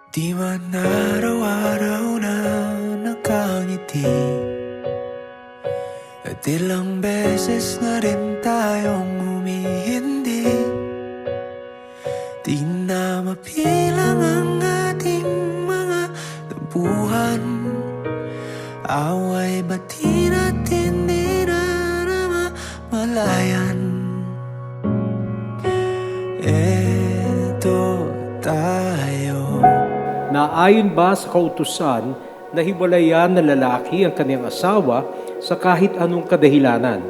Di man araw-araw na nakangiti, at ilang beses na rin tayong humihindi. Di na mapilang ang ating mga tampuhan, away bati natin di na namamalayan. Eto tayo. Naayon ba sa kautusan na hiwalayan ng lalaki ang kaniyang asawa sa kahit anong kadahilanan?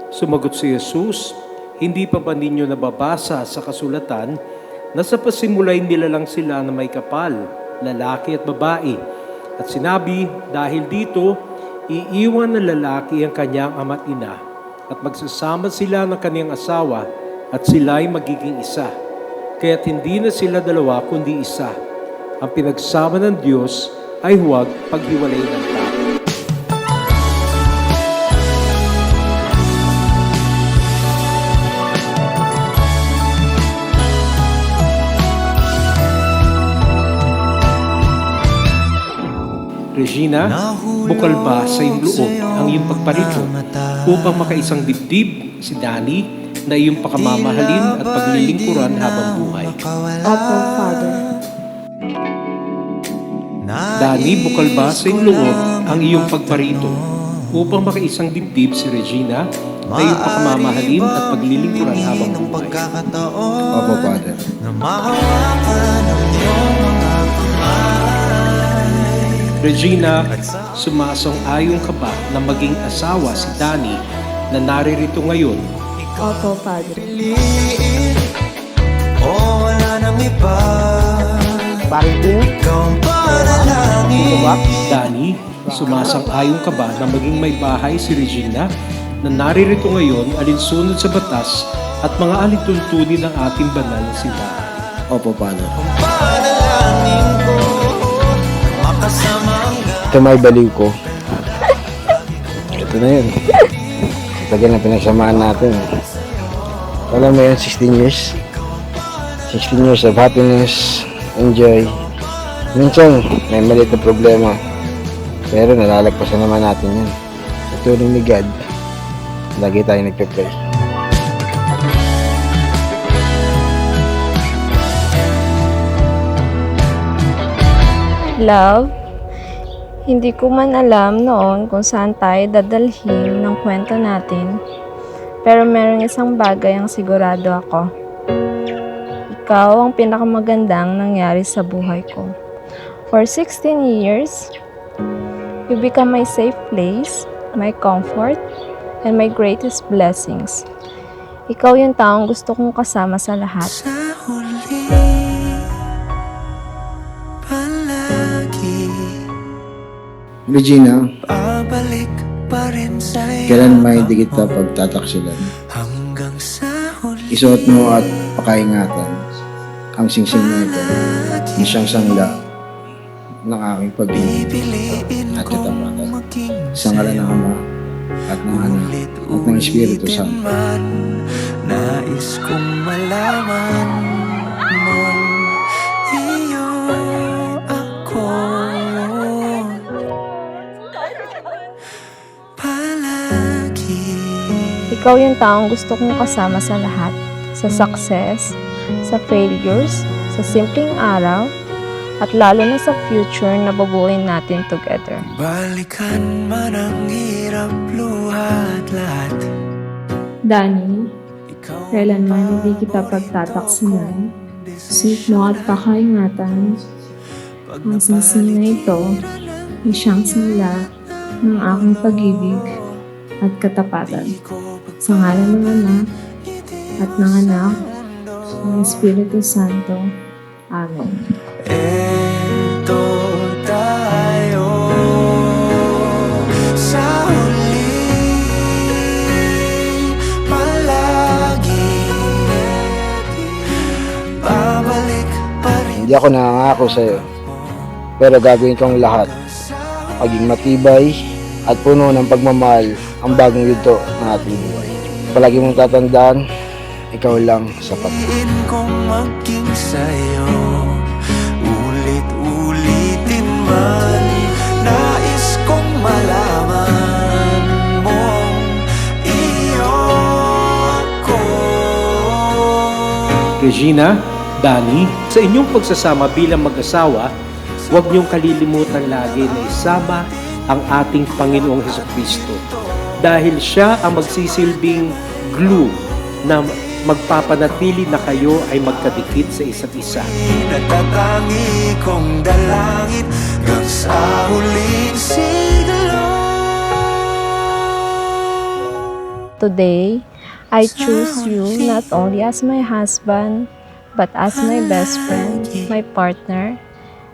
Sumagot si Jesus, hindi pa ba ninyo nababasa sa kasulatan na sa pasimulay nila lang sila na may kapal, lalaki at babae? At sinabi, dahil dito, iiwan ng lalaki ang kanyang ama't ina at magsasama sila ng kaniyang asawa at sila'y magiging isa. Kaya't hindi na sila dalawa kundi isa. Ang pinagsama ng Diyos ay huwag paghiwalay ng tao. Regina, bukal ba sa iyong loob ang iyong pagparito upang makaisang dibdib si Danny na iyong pakamamahalin at paglilingkuran habang buhay? Opo, Father. Danny, bukal ba sa iyong loob ang iyong pagparito upang makaisang dibdib si Regina na iyong pakamamahalin at paglilingkuran habang buhay? Opo, Father. Regina, sumasang-ayon ka ba na maging asawa si Danny na naririto ngayon? Opo, Father. O wala nang iba, Parang ikaw ang panalangin. Danny, sumasang-ayon ka ba na maging may bahay si Regina na naririto ngayon alinsunod sa batas at mga alituntunin ng ating banal na simbahan? Opo, Father. Panalangin ko, makasama ang Ito may baliw ko. Ito na yun. Tagal na pinagsamaan natin. Alam mo yun, 16 years. 16 years of happiness, enjoy. Minsan, may maliit na problema. Pero nalalagpasan naman natin yan. Sa tulong ni God, lagi tayo nagpe-pray. Love, hindi ko man alam noon kung saan tayo dadalhin ng kwento natin. Pero merong isang bagay ang sigurado ako. Ikaw ang pinakamagandang nangyari sa buhay ko. For 16 years, you become my safe place, my comfort, and my greatest blessings. Ikaw yung taong gusto kong kasama sa lahat. sa huli. Palagi Regina, babalik pa rin sa'yo, kailan may hindi kita pagtataksilan? hanggang sa huli. Isuot mo at pakaingatan ang singsing na ito na siyang sangla ng aking pag-ibig Pipiliin at kong katapatan. maging Sa ngalan ng Ama at ng Anak at ng Espiritu ulit-ulitin Santo. man, nais kong malaman mong iyo ako palagi. Ikaw yung taong gusto kong kasama sa lahat. Sa success, sa failures, sa simpleng araw, at lalo na sa future na bubuuin natin together. Balikan man ang hirap, luhat lahat. Danny, Ikaw kailanman hindi kita pagtataksilan. Isip mo at pakaingatan. Ang singsing na ito ay siyang sala ng aking pag-ibig at katapatan. Sa ngalan ng Ama at ng Anak ng Espiritu Santo. Amen. Eto tayo sa huli, palagi babalik pa rin. Hindi ako nangangako sa'yo, pero gagawin kong lahat. Maging matibay at puno ng pagmamahal ang bagong yugto ng ating buhay. Palagi mong tatandaan, ikaw lang sapat. Piliin kong maging sa'yo, ulit man. Nais kong malaman mong iyo ako. Regina, Danny, sa inyong pagsasama bilang mag-asawa, huwag niyong kalilimutan lagi na isama ang ating Panginoong Hesukristo dahil siya ang magsisilbing glue na magpapanatili na kayo ay magkadikit sa isa't isa. Natatangi kong dalangin hanggang sa huling siglo. Today, I choose you not only as my husband, but as my best friend, my partner,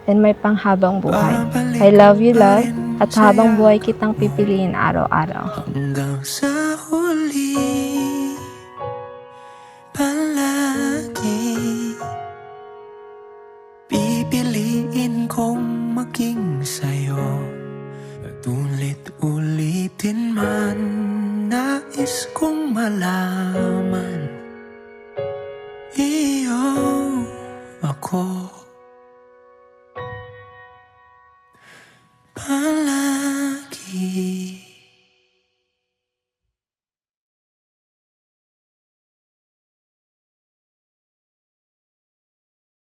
and my panghabang buhay. I love you, love, at habang buhay kitang pipiliin araw-araw. Hanggang sa huli, palagi pipiliin kong maging sa'yo. At ulit-ulitin man, nais kong malaman iyo ako.